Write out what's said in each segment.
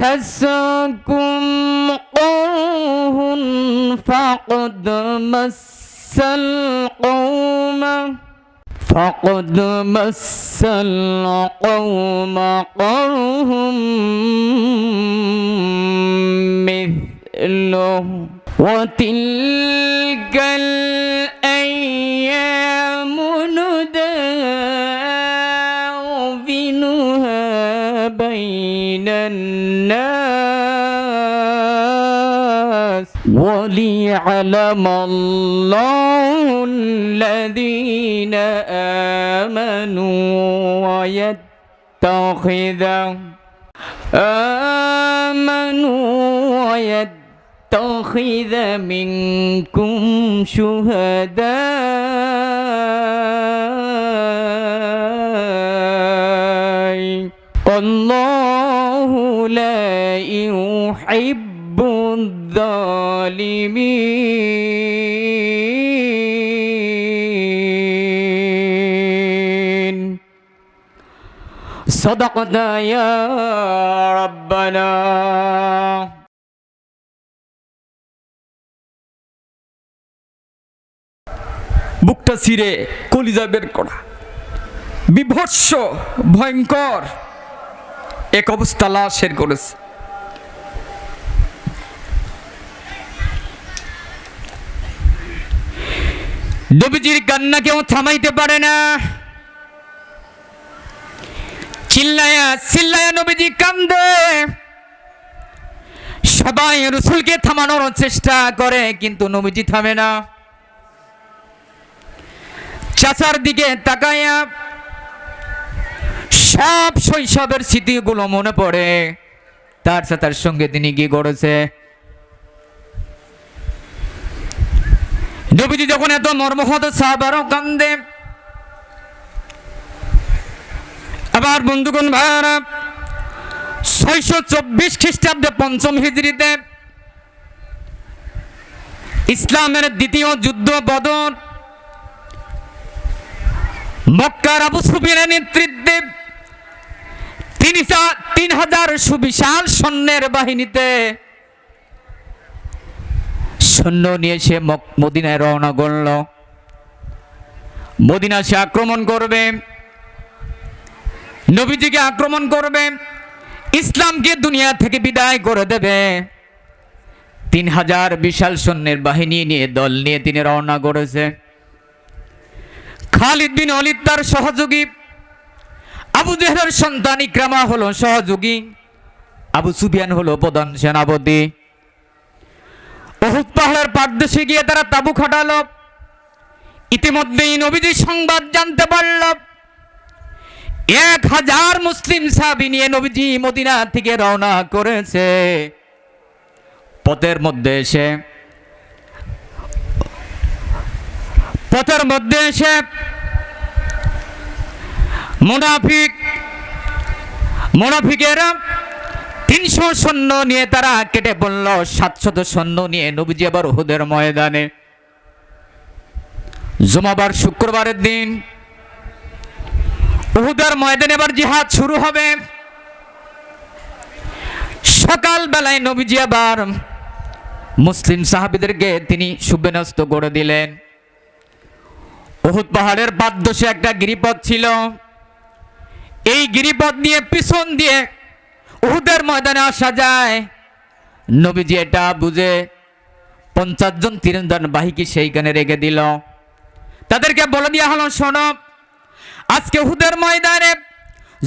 يمسسكم قرح فقد مس القوم قرح مثله وتلك الأيام نداولها بين الناس وليعلم الله الذين آمنوا ويتخذ منكم شهداء والله لا يحب الظالمين صدقنا يا ربنا বুকটা ছিঁড়ে কলিজা বের করা বিভৎস ভয়ঙ্কর এক অবস্থা লাশের করেছে। নবীজির কান্না কেউ থামাইতে পারে না। চিল্লায়া চিল্লায়া নবীজি কান্দে। সবাই রাসূলকে থামানোর চেষ্টা করে কিন্তু নবীজি থামে না। চাচার দিকে তাকায়া সব শৈশবের স্মৃতিগুলো মনে পড়ে। তার চাচার সঙ্গে তিনি কি করেছে। নবীজি যখন এত মর্মহত সাহাবারাও কান্দে। আবার বন্ধুগণ ভাইরা 624 খ্রিস্টাব্দে 5ম হিজরিতে ইসলামের দ্বিতীয় যুদ্ধ বদর মক্কার আবু সুফিয়ানের নেতৃত্বে 3000 সুবিশাল সৈন্যের বাহিনীতে সৈন্য নিয়ে সে মদিনায় রওনা করল। মদিনা সে আক্রমণ করবে, নবীজিকে আক্রমণ করবে, ইসলামকে দুনিয়া থেকে বিদায় করে দেবে। 3000 বিশাল সৈন্যের বাহিনী নিয়ে দল নিয়ে তিনি রওনা করেছে। খালিদ বিন ওয়ালিদ তার সহযোগী, আবু জেহলের সন্তান ইকরামা হলো সহযোগী, আবু সুফিয়ান হলো প্রধান সেনাপতি। উহুদ পাহাড়ের পাদদেশে গিয়ে তারা তাবু খাটালো। ইতিমধ্যেই নবীজি সংবাদ জানতে পারল 1000 মুসলিম সাহাবী নিয়ে নবীজি মদিনা থেকে রওনা করেছে। পথের মধ্যে এসে মুনাফিকেরা 300 সৈন্য নিয়ে তারা কেটে পড়ল। 700 সৈন্য নিয়ে নবীজি আবার উহুদের ময়দানে। জুমাবার শুক্রবারের দিন উহুদের ময়দানে এবার জিহাদ শুরু হবে। সকাল বেলায় নবীজি আবার মুসলিম সাহাবীদেরকে তিনি সুবিন্যস্ত করে দিলেন। উহুদ পাহাড়ের পাদদেশে একটা গিরিপথ ছিল। এই গিরিপথ নিয়ে পিছন দিয়ে উহুদের ময়দানে আসা যায়। নবীজি এটা বুঝে 50 জন তীরন্দাজবাহীকে সেইখানে রেখে দিল। তাদেরকে বলে দেওয়া হলো, শোনো, আজকে উহুদের ময়দানে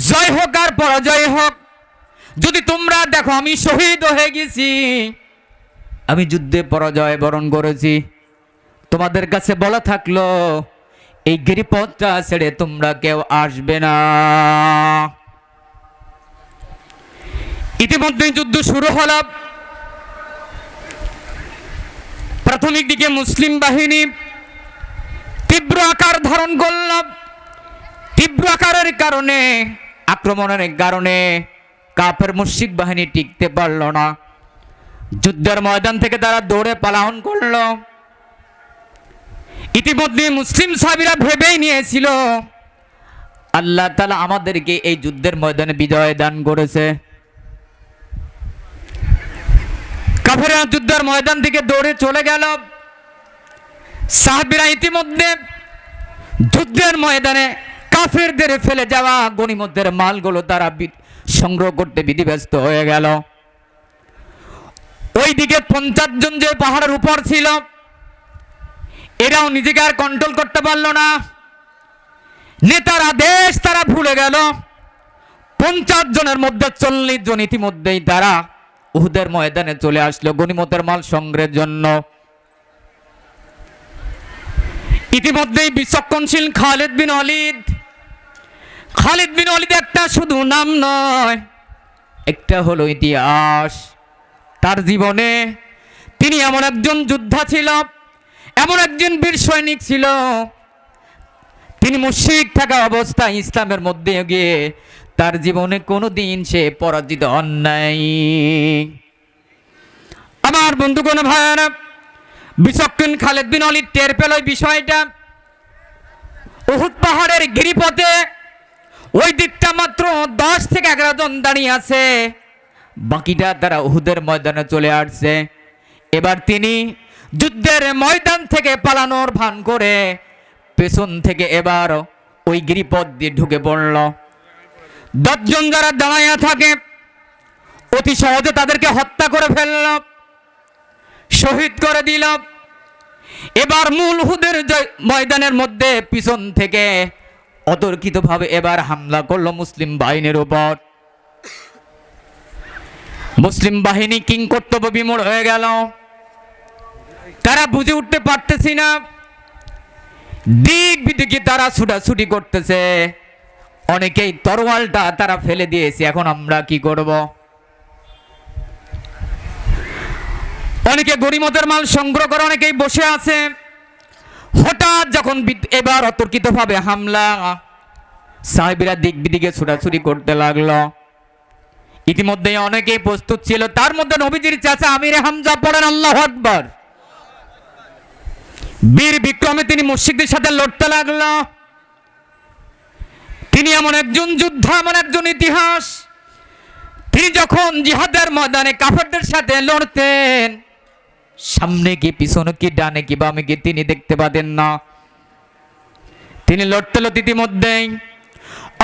জয় হোক আর পরাজয় হোক, যদি তোমরা দেখো আমি শহীদ হয়ে গেছি, আমি যুদ্ধে পরাজয় বরণ করেছি, তোমাদের কাছে বলা থাকলো এই গিরিপথটা ছেড়ে তোমরা কেউ আসবে না। ইতিমধ্যে যুদ্ধ শুরু হলো। প্রাথমিক দিকে মুসলিম বাহিনী তীব্র আকার ধারণ করল। তীব্র আকারের কারণে, আক্রমণের কারণে কাফের মুশরিক বাহিনী টিকতে পারল না। যুদ্ধের ময়দান থেকে তারা দৌড়ে পালায়ন করল। ইতিমধ্যে মুসলিম সাহাবীরা ভেবেই নিয়েছিল আল্লাহ তাআলা আমাদেরকে এই যুদ্ধের ময়দানে বিজয় দান করেছে। কাফেররা যুদ্ধের ময়দান থেকে দৌড়ে চলে গেল। সাহাবীরা ইতিমধ্যে যুদ্ধের ময়দানে কাফেরদের ফেলে যাওয়া গনিমতের মালগুলো তারা সংগ্রহ করতে বিধিব্যস্ত হয়ে গেল। ওইদিকে 50 জন যে পাহাড়ের উপর ছিল, এরাও নিজেকে আর কন্ট্রোল করতে পারল না। নেতার আদেশ তারা ভুলে গেল। 50 জনের মধ্যে 40 জন ইতিমধ্যেই তারা উহুদের ময়দানে চলে আসলো গনিমতের মাল সংগ্রহের জন্য। ইতিমধ্যেই বিচক্ষণশীল খালিদ বিন ওলীদ একটা শুধু নাম নয়, একটা হলো ইতিহাস। তার জীবনে তিনি এমন একজন যোদ্ধা ছিল, এমন একজন বীর সৈনিক ছিল, তিনি মুশরিক থাকা অবস্থায় ইসলামের মধ্যে গিয়ে তার জীবনে কোনোদিন সে পরাজিত হন নাই। আমার বন্ধুগণ, ভাইয়ারা, বিচক্ষণ খালিদ বিন ওলীদ টের পেল ওই বিষয়টা। উহুদ পাহাড়ের গিরিপথে ওই দিকটা মাত্র 10 থেকে 11 জন দাঁড়িয়ে আছে, বাকিটা তারা উহুদের ময়দানে চলে আসছে। এবার তিনি যুদ্ধের ময়দান থেকে পালানোর ভান করে পেছন থেকে এবার ওই গিরিপথ দিয়ে ঢুকে পড়ল। 10 জন যারা দাঁড়াইয়া থাকে অতি সহজে তাদেরকে হত্যা করে ফেলল, শহীদ করে দিল। এবার মূল উহুদের ময়দানের মধ্যে পিছন থেকে অতর্কিতভাবে এবার হামলা করলো মুসলিম বাহিনীর উপর। মুসলিম বাহিনী কিংকর্তব্য বিমূঢ় হয়ে গেল। তারা বুঝে উঠতে পারতেছি না, দিক বিদিকে তারা ছুটাছুটি করতেছে। অনেকেই তরোয়ালটা তারা ফেলে দিয়েছে, এখন আমরা কি করব? অনেকে গনিমতের মাল সংগ্রহ করে অনেকেই বসে আছে। হঠাৎ যখন এবার অতর্কিতভাবে হামলা, সাহাবীরা দিক বিদিকে ছুটাছুটি করতে লাগলো। ইতিমধ্যে অনেকেই প্রস্তুত ছিল, তার মধ্যে নবীজির চাচা আমির হামজা পড়েন আল্লাহু আকবার। বীর বিক্রমে তিনি মুশরিকদের সাথে লড়তে লাগলো। তিনি এমন একজন যোদ্ধা, এমন একজন ইতিহাস। তিনি যখন জিহাদের ময়দানে কাফেরদের সাথে লড়তেন, সামনে কি পিছনে কি ডানে কি বামে কি তিনি দেখতে পাতেন না। তিনি লড়তে লড়তে ইতিমধ্যেই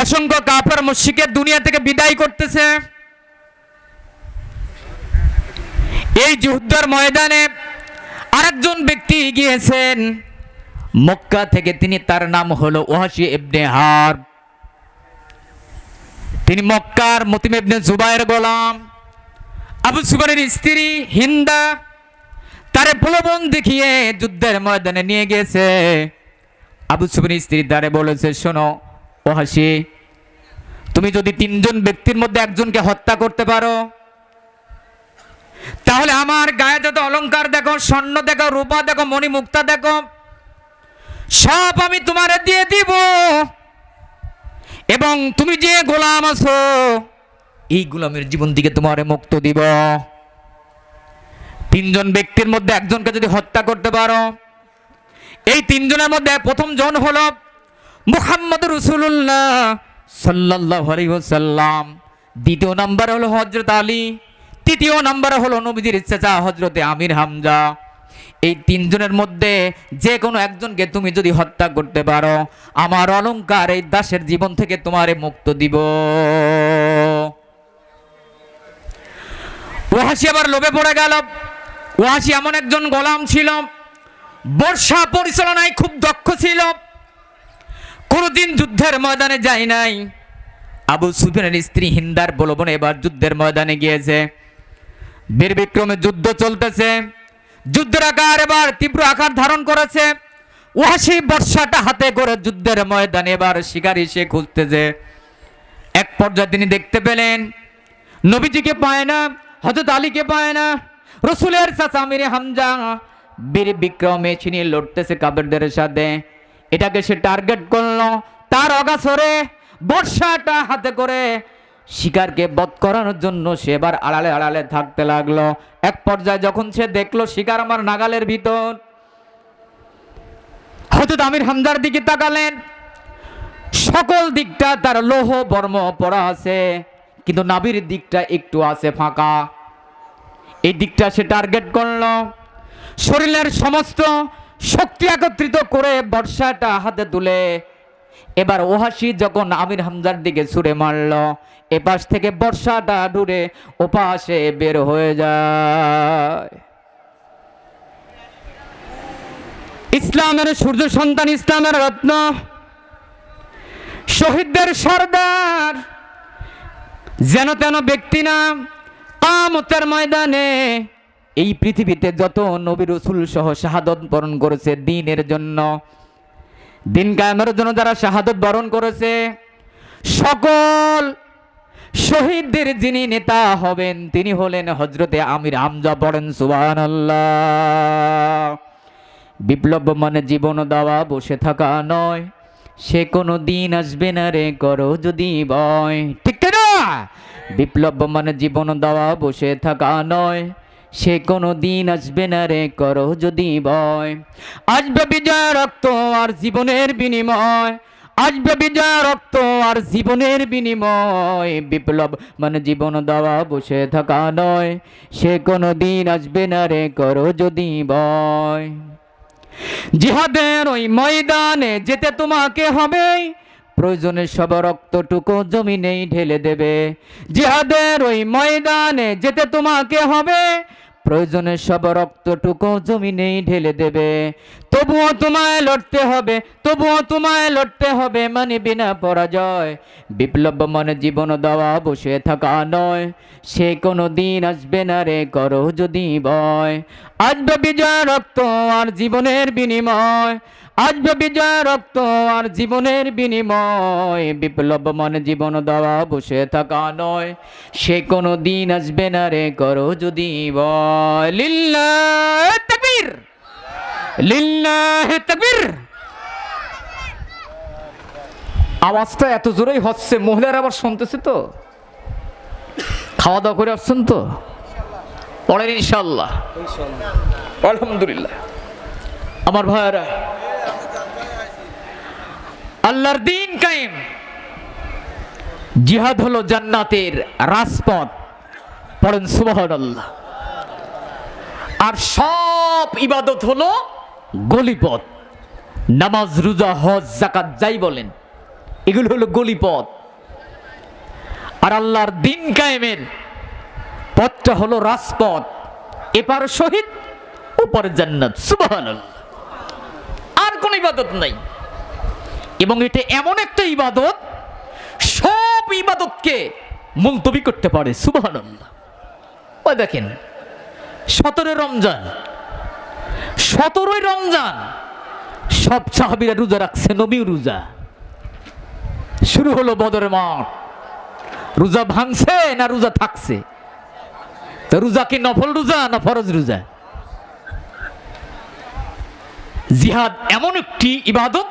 অসংখ্য কাফের মুশরিকের দুনিয়া থেকে বিদায় করতেছে। এই যুদ্ধের ময়দানে আরেকজন ব্যক্তি গিয়েছেন মক্কা থেকে, তিনি তার নাম হলো ওয়াহশী ইবনে হারব। তিনি মক্কার মুতিম ইবনে জুবায়ের গোলাম। আবু সুফিয়ানের স্ত্রী হিন্দা তারে প্রলোভন দেখিয়ে যুদ্ধের ময়দানে নিয়ে গেছে। আবু সুফিয়ানের স্ত্রী তারে বলেছে, শোনো ওয়াহশী, তুমি যদি 3 জন ব্যক্তির মধ্যে একজনকে হত্যা করতে পারো, তাহলে আমার গায়ে যত অলংকার দেখো, স্বর্ণ দেখো, রূপা দেখো, মণি মুক্তা দেখো, সব আমি তোমারে দিয়ে দিব। এবং তুমি যে গোলাম আছো, এই গোলামের জীবন থেকে তোমারে মুক্ত দিব। 3 জন ব্যক্তির মধ্যে একজনকে যদি হত্যা করতে পারো, এই 3 জনের মধ্যে প্রথম জন হলো মুহাম্মদুর রাসূলুল্লাহ সাল্লাল্লাহু আলাইহি ওয়াসাল্লাম, দ্বিতীয় নাম্বার হলো হযরত আলী, তৃতীয় নাম্বার হলো নবীজির চাচা হযরতে আমির হামজা। এই 3 জনের মধ্যে যে কোনো একজনকে তুমি যদি হত্যা করতে পারো, আমার অলংকার এই দাসের জীবন থেকে তোমারে মুক্ত দিব। ওয়াহশী আবার লোভে পড়ে গেল। ওয়াহশী এমন একজন গোলাম ছিল, বর্ষা পরিচালনায় খুব দক্ষ ছিল, কোনদিন যুদ্ধের ময়দানে যায় নাই। আবু সুফিয়ানের স্ত্রী হিন্দার প্রলোভনে এবার যুদ্ধের ময়দানে গিয়েছে। বীর বিক্রমে যুদ্ধ চলতেছে। যুদ্ধের আকার এবার তীব্র আকার ধারণ করেছে। ওয়াহশী বর্ষাটা হাতে করে যুদ্ধের ময়দানে এবার শিকারী সে খুঁজতেছে। এক পর্যায়ে তিনি দেখতে পেলেন নবীজিকে পায় না, হযরত আলীকে পায় না, রাসূলের চাচা আমির হামজা বীর বিক্রমে ছিনিয়ে লড়তেছে কাফেরদের সাথে। এটাকে সে টার্গেট করলো। তার অগাছরে বর্ষাটা হাতে করে শিকারকে বধ করানোর জন্য সে এবার আড়ালে আড়ালে থাকতে লাগলো। এক পর্যায়ে যখন সে দেখলো শিকার আমার নাগালের ভিতর, হযরত আমির হামজার দিকে তাকালেন। সকল দিকটা তার লৌহ বর্ম পরা আছে, কিন্তু নাভির দিকটা একটু আছে ফাঁকা। এই দিকটা সে টার্গেট করলো, শরীরের সমস্ত শক্তি একত্রিত করে বর্ষাটা হাতে তুলে এবার ওহাসি যখন আমির হামজার দিকে ছুড়ে মারল, এপাশ থেকে বর্ষাটা দূরে ওপাশে বের হয়ে যায়। ইসলামের সূর্য সন্তান, ইসলামের রত্ন, শহীদদের সর্দার, যেন তেন ব্যক্তি না। কিয়ামতের ময়দানে এই পৃথিবীতে যত নবী রাসূল সহ শাহাদত বরণ করেছে দ্বীনের জন্য, দিন কায়েমের জন্য যারা শাহাদত বরণ করেছে, সকল শহীদদের যিনি নেতা হবেন তিনি হলেন হযরতে আমির হামজা। পড়েন সুবহানাল্লাহ। বিপ্লব মানে জীবন দেওয়া, বসে থাকা নয়, সে কোনো দিন আসবে না রে করো যদি ভয়। ঠিক না? বিপ্লব মানে জীবন দেওয়া, বসে থাকা নয়, সে কোনো দিন আসবে না রে করো যদি ভয়। আসবে বিজয় রক্ত আর জীবনের বিনিময়, আসবে বিজয় রক্ত আর জীবনের বিনিময়। বিপ্লব মানে জীবন দেওয়া, বসে থাকা নয়, সে কোনো দিন আসবে না রে করো যদি ভয়। জিহাদের ওই ময়দানে যেতে তোমাকে হবে, প্রয়োজনে সব রক্তটুকু জমিনেই ঢেলে দেবে। জিহাদের ওই ময়দানে যেতে তোমাকে হবে, প্রয়োজনে সব রক্তটুকু জমিনেই ঢেলে দেবে। তবুও তোমায় লড়তে হবে, তবুও তোমায় লড়তে হবে, মানে বিনা পরাজয়। বিপ্লব মানে জীবন দেওয়া, বসে থাকা নয়, সে কোনো দিন আসবে না রে করো যদি ভয়। আসবে বিজয় রক্ত আর জীবনের বিনিময়, আসবে বিজয় রক্ত আর জীবনের বিনিময়। বিপ্লব মানে জীবন দেওয়া, বসে থাকা নয়, সে কোনো দিন আসবে না রে করো যদি ভয়। লিল্লাহে তাকবীর, লিল্লাহে তাকবীর। আওয়াজটা এত জোরেই হচ্ছে, মহিলারা আবার শুনতেছে তো, খাওয়া দাওয়া করে আসছেন তো? পড়েন ইনশাআল্লাহ, আলহামদুলিল্লাহ। আমার ভাইরা, আল্লাহর দ্বীন কায়েম, জিহাদ হলো জান্নাতের রাজপথ। পড়েন সুবহানাল্লাহ। আর সব ইবাদত হলো গলিপথ। নামাজ, রোজা, হজ, যাকাত যাই বলেন, এগুলো হলো গলিপথ। আর আল্লাহর দ্বীন কায়েমের পথটা হলো রাজপথ। এপার শহীদ, ওপার জান্নাত। সুবহানাল্লাহ। আর কোন ইবাদত নাই। এবং এটা এমন একটা ইবাদত, সব ইবাদতকে মুলতবি করতে পারে। সুবহানাল্লাহ। ওই দেখেন 17 রমজান, 17ই রমজান সব সাহাবীরা রোজা রাখছে, নবীও রোজা। শুরু হলো বদরের মাঠ। রোজা ভাঙছে না রোজা থাকছে? তো রোজা কি নফল রোজা না ফরজ রোজা? জিহাদ এমন একটি ইবাদত,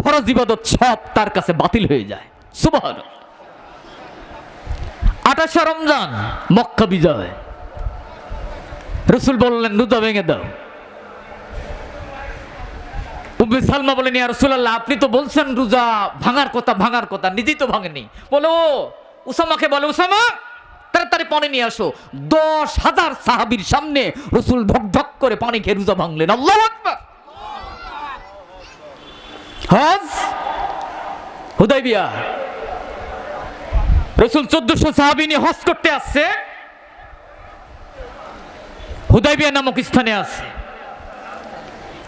ফরজ ইবাদত সব তার কাছে বাতিল হয়ে যায়। সুবহানাল্লাহ। 28 রমজান মক্কা বিজয়, রাসূল বললেন রোজা ভেঙে দাও। উম্মে সালমা বলেন, ইয়া রাসূলুল্লাহ, আপনি তো বলছেন রোজা ভাঙার কথা, ভাঙার কথা, নিজেই তো ভাঙেনি। বলো উসামাকে বলো, উসামা তাড়াতাড়ি পানি নিয়ে আসো। 10,000 সাহাবীর সামনে রাসূল ধক ধক করে পানি খেয়ে রোজা ভাঙলেন। আল্লাহু আকবার। হজ হুদাইবিয়া, রাসূল 1400 সাহাবী নিয়ে হজ করতে আসছে। হুদাইবিয়া নামক স্থানে আছে।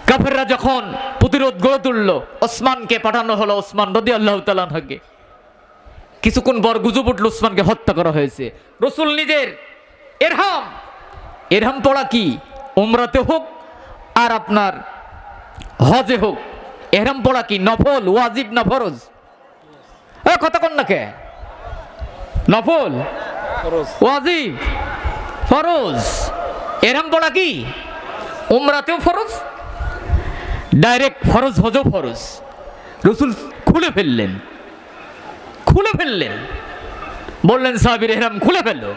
কাফেররা যখন প্রতিরোধ গড়ে তুলল, ওসমানকে পাঠানো হলো, ওসমান রাদিয়াল্লাহু তাআলা আনহুকে। কিছুক্ষণ পর গুজব উঠল ওসমানকে হত্যা করা হয়েছে। রাসূল নিজের এরহাম পড়া কি উমরাতে হোক আর আপনার হজে হোক, এহরাম পড়া কি নফল, ওয়াজিব না ফরজ? কথা কোন না কে? নফল, ওয়াজিব, ফরজ। এহরাম পড়া কি উমরাতেও ফরজ, ডাইরেক্ট ফরজ, হজও ফরজ। রাসূল খুলে ফেললেন, বললেন সাহাবীর এহরাম খুলে ফেললো।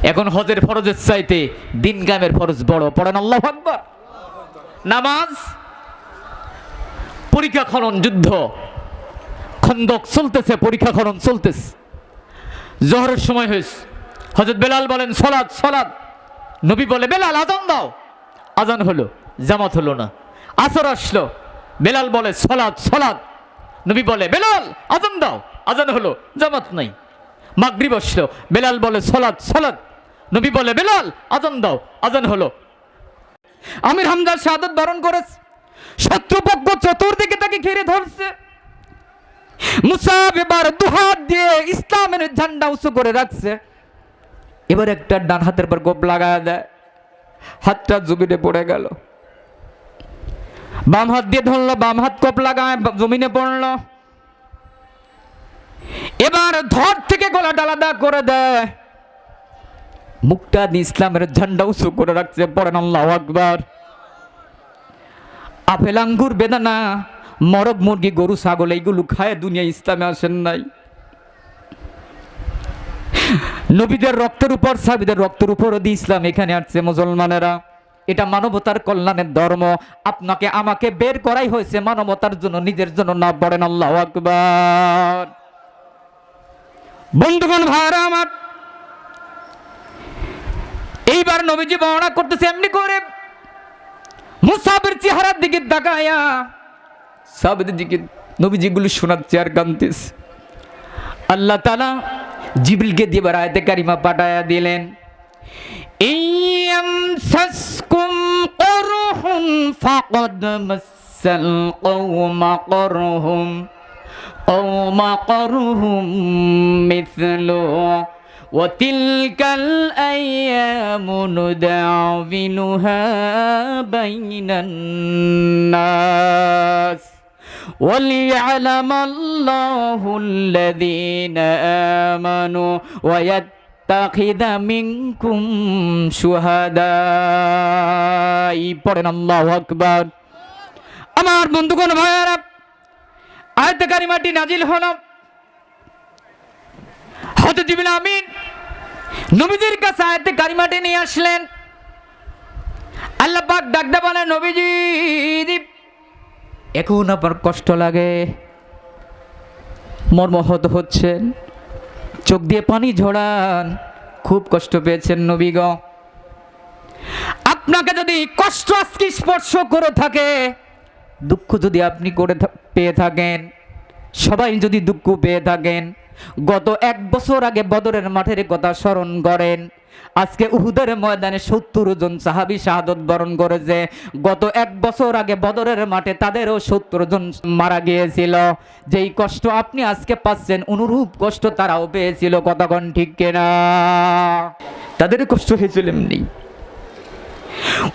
এখন হজের ফরজের চাইতে দিন কায়েমের ফরজ বড়। পড়েন আল্লাহু আকবার। নামাজ পরীক্ষা খনন যুদ্ধ, খন্দক চলতেছে, পরীক্ষা খনন চলতেছে। জোহরের সময় হয়েছে, হযরত বেলাল বলেন সালাত সালাত। নবী বলে বেলাল আজান দাও। আজান হলো, জামাত হলো না। আসর আসলো, বেলাল বলে সালাত সালাত। নবী বলে বেলাল আজান দাও। আজান হলো, জামাত নাই। মাগরিব আসলো, বেলাল বলে সালাত সালাত। নবী বলে বেলাল আজান দাও। আজান হলো। আমির হামজা শাহাদাত বরণ করেছে। শত্রুপক্ষ চতুর্দিকে তাকে ঘিরে ধরছে। মুসাব এবার দুহাত দিয়ে ইসলামের ঝান্ডা উঁচু করে রাখছে। এবার একটা ডান হাতের পর গোপ লাগায় দেয়, হাতটা জমিনে পড়ে গেল। বাম হাত দিয়ে ধরলো, বাম হাত কোপ লাগায় জমিনে পড়লো। এবার ধর থেকে গলাটা আলাদা করে দেয়, মুখটা দিয়ে ইসলামের ঝান্ডা উঁচু করে রাখছে। পড়েন আল্লাহু আকবার। আপেল আঙ্গুর বেদানা মরগ মুরগি গরু ছাগল এইগুলো খায় দুনিয়া ইসলামে আসেন নাই। নবীদের রক্তের উপর সাহাবীদের রক্তের উপর দিয়ে ইসলাম এখানে আসছে। মুসলমানেরা, এটা মানবতার কল্যাণের ধর্ম। আপনাকে আমাকে বের করাই হয়েছে মানবতার জন্য, নিজের জন্য না। পড়েন আল্লাহু আকবার। বন্ধুগণ ভাইরা আমার, এইবার নবীজি বর্ণনা করতেছে এমনি করে মুসাবের চেহারার দিকে তাকায়া সাহাবীদের দিকে নবীজি গুলো শোনাচ্ছে আর কাঁদতেছে। আল্লাহ তাআলা জিবরিলকে দিয়ে আয়াতে কারিমা পাঠায়া দিলেন, ইয়ামসাসকুম কুরহুন ফাকাদ মাসাল কওমা করহুম মিথলু ওয়া তিলকাল আইয়ামু নুদাউবিলুহা বাইনান নাস وليعلم الله الذين آمنوا ويتخذ منكم شهداء। পড়েন আল্লাহু আকবার। আমার বন্ধুগণ ভাইয়ারা, আয়াতে কারিমাটি নাজিল হলো। হযরত জিবরিল আমিন নবীজির কাছে আয়াতে কারিমাটি নিয়ে আসলেন। আল্লাহ পাক ডাকতে বলেন, নবীজি এখন আপনার কষ্ট লাগে, মর্মাহত হচ্ছেন, চোখ দিয়ে পানি ঝরান, খুব কষ্ট পেয়েছেন নবী গো। আপনাকে যদি কষ্ট আজকে স্পর্শ করে থাকে, দুঃখ যদি আপনি পেয়ে থাকেন, সবাই যদি দুঃখ পেয়ে থাকেন, গত 1 বছর আগে বদরের মাঠের কথা স্মরণ করেন। আজকে উহুদের ময়দানে 70 জন সাহাবী শাহাদাত বরণ করেছে। গত 1 বছর আগে বদরের মাঠে তাদেরও 70 জন মারা গিয়েছিল। যেই কষ্ট আপনি আজকে পাচ্ছেন, অনুরূপ কষ্ট তারাও পেয়েছিল। কতক্ষণ ঠিক কিনা? তাদের কষ্ট হয়েছিল এমনি।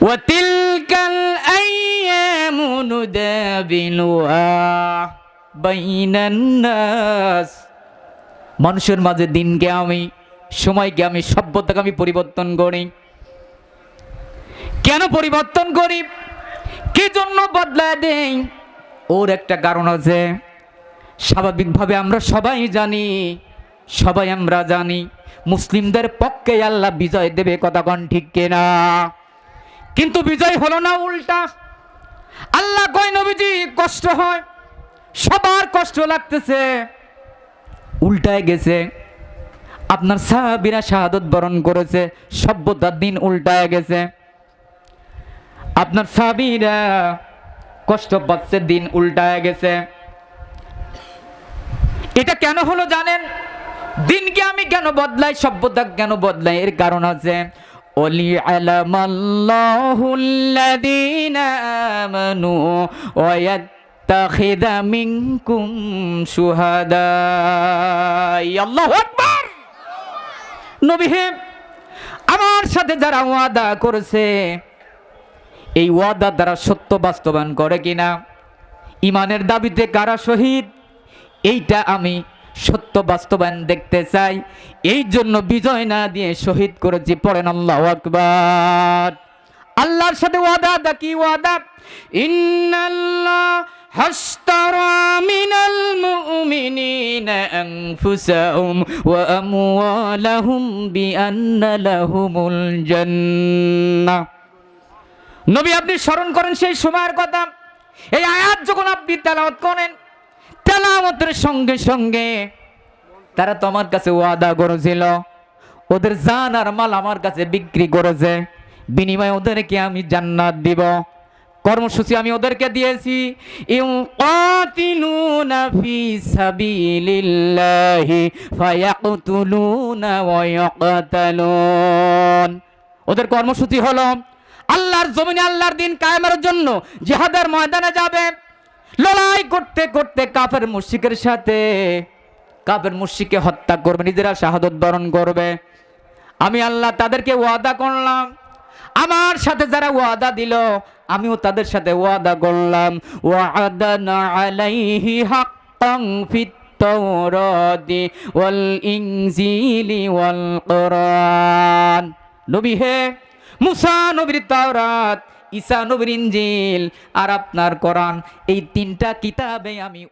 ওয়া তিলকাল আইয়ামু নুদাবিলুহা বাইনান নাস। মানুষের মাঝে দিনকে আমি, সময়কে আমি, সভ্যতাকে আমি পরিবর্তন করি। কেন পরিবর্তন করি? কি জন্য বদলায় দেই? ওর একটা কারণ আছে। স্বাভাবিকভাবে আমরা সবাই জানি মুসলিমদের পক্ষে আল্লাহ বিজয় দেবে। কতক্ষণ ঠিক কিনা? কিন্তু বিজয় হলো না, উল্টা। আল্লাহ কয় নবীজি কষ্ট হয়, সবার কষ্ট লাগতেছে, উল্টায় গেছে। আপনার সাহাবীরা শাহাদাত বরণ করেছে, সভ্যতার দিন উল্টায় গেছে। আপনার সাহাবীরা কষ্ট পাচ্ছে, দিন উল্টায় গেছে। এটা কেন হলো জানেন? দিনকে আমি কেন বদলাই, সভ্যতা কেন বদলাই? এর কারণ আছে। ওয়ালিয়ালামাল্লাহুল্লাযীনা আমানু ওয়া ইয়াত্তাখিযা মিনকুম শুহাদা। আল্লাহু আকবার। নবী হে, আমার সাথে যারা ওয়াদা করেছে, এই ওয়াদা দ্বারা সত্য বাস্তবায়ন করে কিনা, ইমানের দাবিতে কারা শহীদ, এইটা আমি সত্য বাস্তবায়ন দেখতে চাই। এই জন্য বিজয় না দিয়ে শহীদ করেছি। পড়েন আল্লাহু আকবার। আল্লাহর সাথে ওয়াদা, কি ওয়াদা? ইন্নাল্লাহ হাশতারা মিনাল মুমিনিনা আনফুসাহুম ওয়া আমওয়ালাহুম বিআন্না লাহুমুল জান্নাহ। নবী আপনি স্মরণ করেন সেই সময়ের কথা। এই আয়াত যখন আপনি তেলাওয়াত করেন, তেলাওয়াতের সঙ্গে সঙ্গে তারা তো আমার কাছে ওয়াদা করেছিল, ওদের জান আর মাল আমার কাছে বিক্রি করেছে, বিনিময়ে ওদেরকে আমি জান্নাত দিব। কর্মসূচি আমি ওদেরকে দিয়েছি, ইউকাতিলুনা ফি সাবিলিল্লাহি ফায়াকতুলুনা ওয়া ইয়াকতালুন। ওদের কর্মসূচি হলো আল্লাহর জমিনে আল্লাহর দ্বীন কায়েমের জন্য জিহাদের ময়দানে যাবে, লড়াই করতে করতে কাফের মুশরিকের সাথে, কাফের মুশরিককে হত্যা করবে, নিজেরা শাহাদত বরণ করবে। আমি আল্লাহ তাদেরকে ওয়াদা করলাম, আমার সাথে যারা ওয়াদা দিল আমিও তাদের সাথে ওয়াদা করলাম। ওয়াদানা আলাইহি হাক্কান ফিত তাওরাতি ওয়াল ইনজিলি ওয়াল কুরআন। নবী হে, মুসা নবীর তাওরাত, ঈসা নবীর ইনজিল আর আপনার কোরআন, এই তিনটা কিতাবে আমি